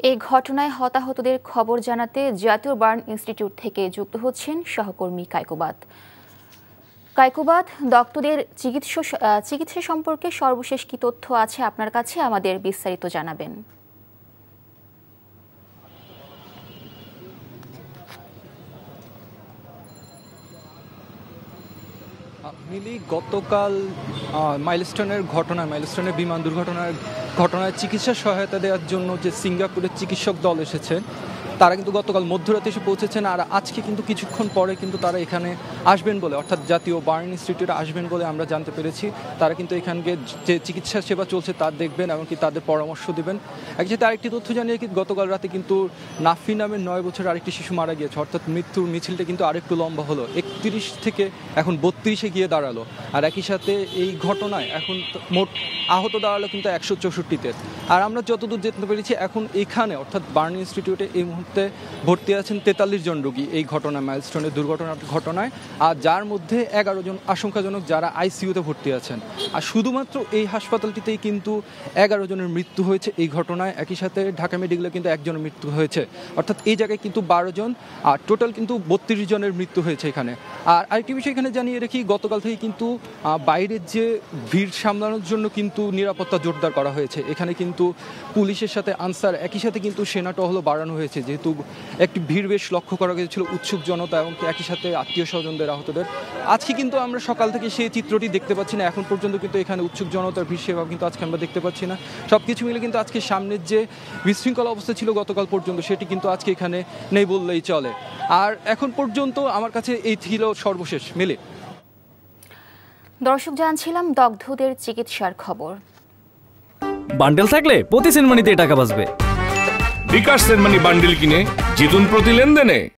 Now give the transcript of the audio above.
এই ঘটনায় হতাহতদের খবর জানাতে জাতীয় বার্ন ইনস্টিটিউট থেকে যুক্ত হচ্ছেন সহকর্মী কায়কোবাদ। কায়কোবাদ, দগ্ধদের চিকিৎসা সম্পর্কে সর্বশেষ কি তথ্য আছে আপনার কাছে, আমাদের বিস্তারিত জানাবেন। মিলি, গতকাল মাইলস্টোনের বিমান ঘটনায় চিকিৎসা সহায়তা দেওয়ার জন্য যে সিঙ্গাপুরের চিকিৎসক দল এসেছে তারা কিন্তু গতকাল মধ্যরাতে এসে পৌঁছেছেন। আর আজকে কিন্তু কিছুক্ষণ পরে কিন্তু তারা এখানে আসবেন বলে, অর্থাৎ জাতীয় বার্ন ইনস্টিটিউটে আসবেন বলে আমরা জানতে পেরেছি। তারা কিন্তু এখানকে যে চিকিৎসা সেবা চলছে তা দেখবেন, এমনকি তাদের পরামর্শ দেবেন। একসাথে আরেকটি তথ্য জানিয়ে কি, গতকাল রাতে কিন্তু নাফি নামের 9 বছরের আরেকটি শিশু মারা গিয়েছে, অর্থাৎ মৃত্যুর মিছিলটা কিন্তু আরেকটু লম্বা হলো, 31 থেকে এখন 32-এ গিয়ে দাঁড়ালো। আর একই সাথে এই ঘটনায় এখন মোট আহত দাঁড়ালো কিন্তু 164-তে। আর আমরা যতদূর জানতে পেরেছি এখন এখানে অর্থাৎ বার্ন ইনস্টিটিউটে এই মুহূর্তে ভর্তি আছেন 43 জন রোগী এই ঘটনায়, মাইলস্টোনের ঘটনায়, আর যার মধ্যে 11 জন আশঙ্কাজনক যারা আইসিইউতে ভর্তি আছেন। আর শুধুমাত্র এই হাসপাতালটিতেই কিন্তু 11 জনের মৃত্যু হয়েছে এই ঘটনায়। একই সাথে ঢাকা মেডিকেলে কিন্তু 1 জনের মৃত্যু হয়েছে, অর্থাৎ এই জায়গায় কিন্তু 12 জন, আর টোটাল কিন্তু 32 জনের মৃত্যু হয়েছে এখানে। আর আরেকটি বিষয় এখানে জানিয়ে রাখি, গতকাল থেকে কিন্তু বাইরের যে ভিড় সামলানোর জন্য কিন্তু নিরাপত্তা জোরদার করা হয়েছে। এখানে কিন্তু পুলিশের সাথে আনসার, একই সাথে কিন্তু সেনা টহলও বাড়ানো হয়েছে, যেহেতু একটি ভিড় বেশ লক্ষ্য করা গিয়েছিল, উৎসুক জনতা এবং একই সাথে আত্মীয় স্বজনদের, আহতদের। আজকে কিন্তু আমরা সকাল থেকে সেই চিত্রটি দেখতে পাচ্ছি না, এখন পর্যন্ত কিন্তু এখানে উৎসুক জনতার ভিড় সেবা কিন্তু আজকে আমরা দেখতে পাচ্ছি না। সব কিছু মিলে কিন্তু আজকে সামনের যে বিশৃঙ্খলা অবস্থা ছিল গতকাল পর্যন্ত, সেটি কিন্তু আজকে এখানে নেই বললেই চলে। আর এখন পর্যন্ত আমার কাছে এই ছিল সর্বশেষ। মিলে দর্শক, জানছিলাম দগ্ধদের চিকিৎসার খবর। বান্ডেল থাকলে প্রতি সেনমানিতে টাকা বাঁচবে। বিকাশ সেনমানি বান্ডেল কিনে জিতুন প্রতি লেনদেনে।